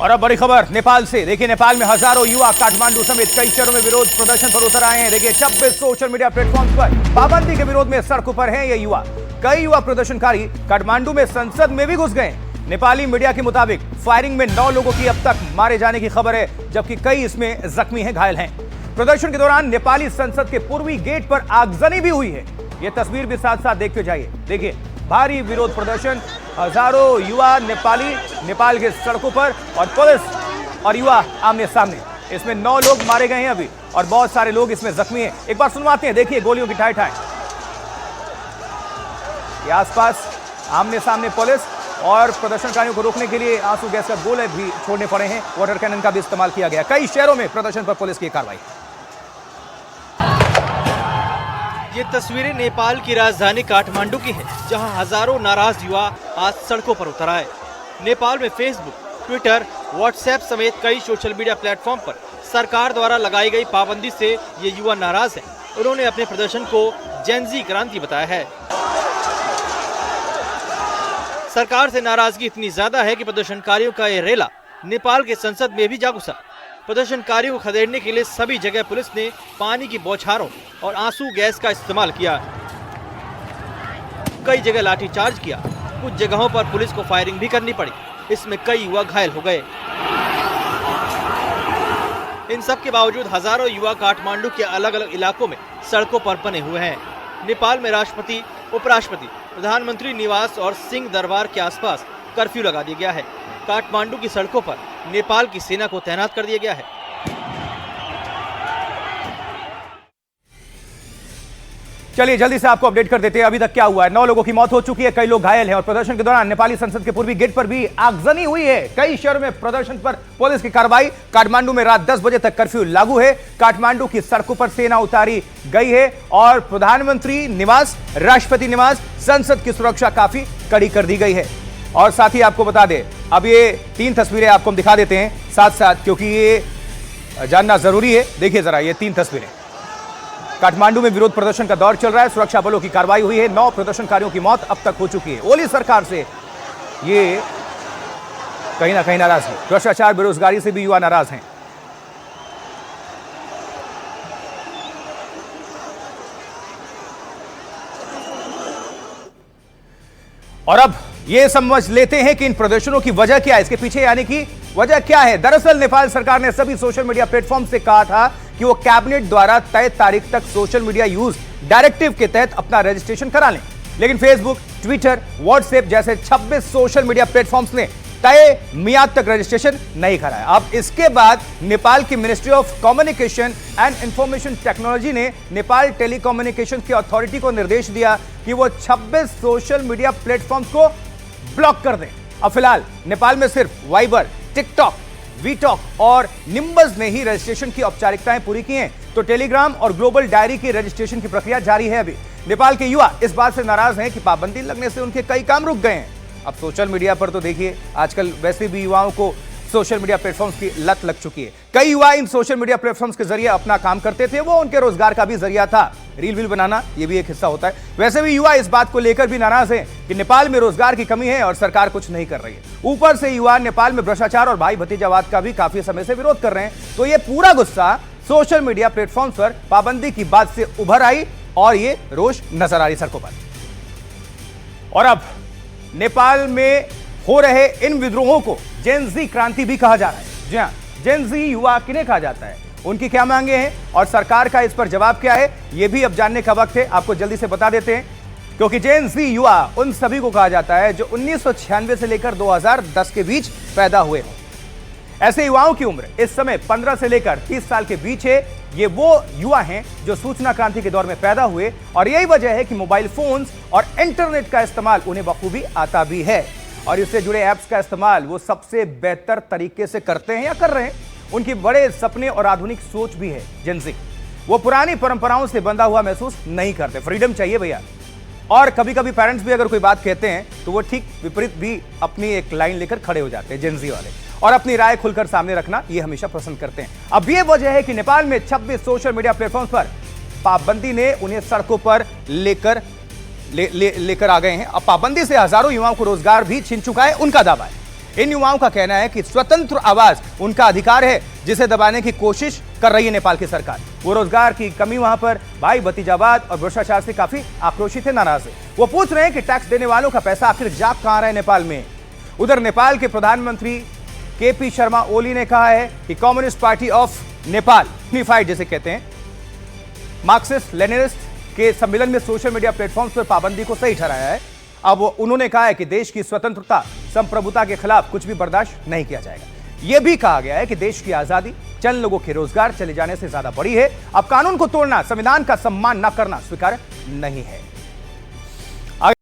और अब बड़ी खबर नेपाल से। देखिए, नेपाल में हजारों युवा काठमांडू समेत कई शहरों में विरोध प्रदर्शन पर उतर आए हैं। देखिए, 26 सोशल मीडिया प्लेटफॉर्म पर पाबंदी के विरोध में सड़कों पर हैं ये युवा। कई युवा प्रदर्शनकारी काठमांडू में संसद में भी घुस गए। नेपाली मीडिया के मुताबिक फायरिंग में 9 लोगों की अब तक मारे जाने की खबर है, जबकि कई इसमें जख्मी हैं, घायल हैं। प्रदर्शन के दौरान नेपाली संसद के पूर्वी गेट पर आगजनी भी हुई है। यह तस्वीर भी साथ साथ देखते जाइए। देखिए, भारी विरोध प्रदर्शन, हजारों युवा नेपाल के सड़कों पर और पुलिस और युवा आमने सामने। इसमें 9 लोग मारे गए हैं अभी और बहुत सारे लोग इसमें जख्मी हैं। एक बार सुनवाते हैं। देखिए, गोलियों की ठाई ठाई। ये आसपास आमने सामने पुलिस और प्रदर्शनकारियों को रोकने के लिए आंसू गैस का गोले भी छोड़ने पड़े हैं। वाटर कैनन का भी इस्तेमाल किया गया। कई शहरों में प्रदर्शन पर पुलिस की कार्रवाई। ये तस्वीरें नेपाल की राजधानी काठमांडू की हैं, जहां हजारों नाराज युवा आज सड़कों पर उतर आए। नेपाल में फेसबुक, ट्विटर, व्हाट्सएप समेत कई सोशल मीडिया प्लेटफॉर्म पर सरकार द्वारा लगाई गई पाबंदी से ये युवा नाराज हैं। उन्होंने अपने प्रदर्शन को जेनजी क्रांति बताया है। सरकार से नाराजगी इतनी ज्यादा है कि प्रदर्शनकारियों का ये रेला नेपाल के संसद में भी जा घुसा। प्रदर्शनकारियों को खदेड़ने के लिए सभी जगह पुलिस ने पानी की बौछारों और आंसू गैस का इस्तेमाल किया। कई जगह लाठीचार्ज किया। कुछ जगहों पर पुलिस को फायरिंग भी करनी पड़ी। इसमें कई युवा घायल हो गए। इन सब के बावजूद हजारों युवा काठमांडू के अलग अलग इलाकों में सड़कों पर बने हुए हैं। नेपाल में राष्ट्रपति, उपराष्ट्रपति, प्रधानमंत्री निवास और सिंह दरबार के आसपास कर्फ्यू लगा दिया गया है। काठमांडू की सड़कों पर नेपाल की सेना को तैनात कर दिया गया है। चलिए जल्दी से आपको अपडेट कर देते हैं अभी तक क्या हुआ है। 9 लोगों की मौत हो चुकी है, कई लोग घायल हैं और प्रदर्शन के दौरान नेपाली संसद के पूर्वी गेट पर भी आगजनी हुई है। कई शहरों में प्रदर्शन पर पुलिस की कार्रवाई। काठमांडू में रात 10 बजे तक कर्फ्यू लागू है। काठमांडू की सड़कों पर सेना उतारी गई है और प्रधानमंत्री निवास, राष्ट्रपति निवास, संसद की सुरक्षा काफी कड़ी कर दी गई है। और साथ ही आपको बता दें, अब ये 3 तस्वीरें आपको हम दिखा देते हैं साथ साथ, क्योंकि ये जानना जरूरी है। देखिए जरा ये 3 तस्वीरें। काठमांडू में विरोध प्रदर्शन का दौर चल रहा है। सुरक्षा बलों की कार्रवाई हुई है। 9 प्रदर्शनकारियों की मौत अब तक हो चुकी है। ओली सरकार से ये कहीं ना कहीं नाराज है। भ्रष्टाचार, बेरोजगारी से भी युवा नाराज हैं। और अब ये समझ लेते हैं कि इन प्रदर्शनों की वजह क्या है, इसके पीछे यानी कि वजह क्या है। दरअसल नेपाल सरकार ने सभी सोशल मीडिया प्लेटफॉर्म से कहा था कि वो कैबिनेट द्वारा तय तारीख तक सोशल मीडिया यूज डायरेक्टिव के तहत अपना रजिस्ट्रेशन करा लें। लेकिन फेसबुक, ट्विटर, व्हाट्सएप जैसे 26 सोशल मीडिया प्लेटफॉर्म्स ने तय मियाद तक रजिस्ट्रेशन नहीं कराया। अब इसके बाद नेपाल की ministry of communication and information technology ने नेपाल टेलीकम्युनिकेशन की अथॉरिटी को निर्देश दिया कि वो 26 सोशल मीडिया प्लेटफॉर्म्स को ब्लॉक कर दें। अब फिलहाल नेपाल में सिर्फ वाइबर, टिकटॉक, वीटॉक और निम्बस ने ही रजिस्ट्रेशन की औपचारिकताएं पूरी की हैं, तो टेलीग्राम और ग्लोबल डायरी की रजिस्ट्रेशन की प्रक्रिया जारी है। अभी नेपाल के युवा इस बात से नाराज हैं कि पाबंदी लगने से उनके कई काम रुक गए हैं। अब सोशल मीडिया पर तो देखिए, आजकल वैसे भी युवाओं को सोशल मीडिया प्लेटफॉर्म्स की लत लग चुकी है। कई युवा इन सोशल मीडिया प्लेटफॉर्म्स के जरिए अपना काम करते थे, वो उनके रोजगार का भी जरिया था। रील वील बनाना ये भी एक हिस्सा होता है। वैसे भी युवा इस बात को लेकर भी नाराज हैं कि नेपाल में रोजगार की कमी है और सरकार कुछ नहीं कर रही है। ऊपर से युवा नेपाल में भ्रष्टाचार और भाई भतीजावाद का भी काफी समय से विरोध कर रहे हैं। तो ये पूरा गुस्सा सोशल मीडिया प्लेटफॉर्म पर पाबंदी की बात से उभर आई और ये रोष नजर आ रही सड़कों पर। और अब नेपाल में हो रहे इन विद्रोहों को जेनजी क्रांति भी कहा जा रहा है। जी हां, जेनजी युवा किन्हें कहा जाता है, उनकी क्या मांगे हैं और सरकार का इस पर जवाब क्या है, यह भी अब जानने का वक्त है। आपको जल्दी से बता देते हैं, क्योंकि जेनजी युवा उन सभी को कहा जाता है जो 1996 से लेकर 2010 के बीच पैदा हुए हों। ऐसे युवाओं की उम्र इस समय 15 से लेकर 30 साल के बीच है। ये वो युवा हैं जो सूचना क्रांति के दौर में पैदा हुए और यही वजह है कि मोबाइल फोन्स और इंटरनेट का इस्तेमाल उन्हें बखूबी आता भी है और इससे जुड़े ऐप्स का इस्तेमाल वो सबसे बेहतर तरीके से करते हैं या कर रहे हैं। उनकी बड़े सपने और आधुनिक सोच भी है जेनजी। वो पुरानी परंपराओं से बंधा हुआ महसूस नहीं करते। फ्रीडम चाहिए भैया। और कभी कभी पेरेंट्स भी अगर कोई बात कहते हैं तो वो ठीक विपरीत भी अपनी एक लाइन लेकर खड़े हो जाते हैं जेनजी वाले, और अपनी राय खुलकर सामने रखना ये हमेशा पसंद करते हैं। अब ये वजह है कि नेपाल में 26 सोशल मीडिया प्लेटफॉर्म्स पर पाबंदी ने उन्हें सड़कों पर लेकर आ गए हैं। अब पाबंदी से हजारों युवाओं को रोजगार भी छिन चुका है, उनका दावा है। इन युवाओं का कहना है कि स्वतंत्र आवाज उनका अधिकार है, जिसे दबाने की कोशिश कर रही है नेपाल की सरकार। वो रोजगार की कमी वहां पर भाई भतीजावाद और भ्रष्टाचार से काफी आक्रोशित है, नाराज है। वो पूछ रहे हैं कि टैक्स देने वालों का पैसा आखिर जा कहां रहा है नेपाल में। उधर नेपाल के प्रधानमंत्री केपी शर्मा ओली ने कहा है कि communist party of Nepal unified जिसे कहते हैं, मार्क्सिस्ट लेनिनिस्ट के सम्मेलन में सोशल मीडिया प्लेटफॉर्म्स पर पाबंदी को सही ठहराया है। अब उन्होंने कहा है कि देश की स्वतंत्रता संप्रभुता के खिलाफ कुछ भी बर्दाश्त नहीं किया जाएगा। यह भी कहा गया है कि देश की आजादी चंद लोगों के रोजगार चले जाने से ज्यादा बड़ी है। अब कानून को तोड़ना, संविधान का सम्मान न करना स्वीकार्य नहीं है।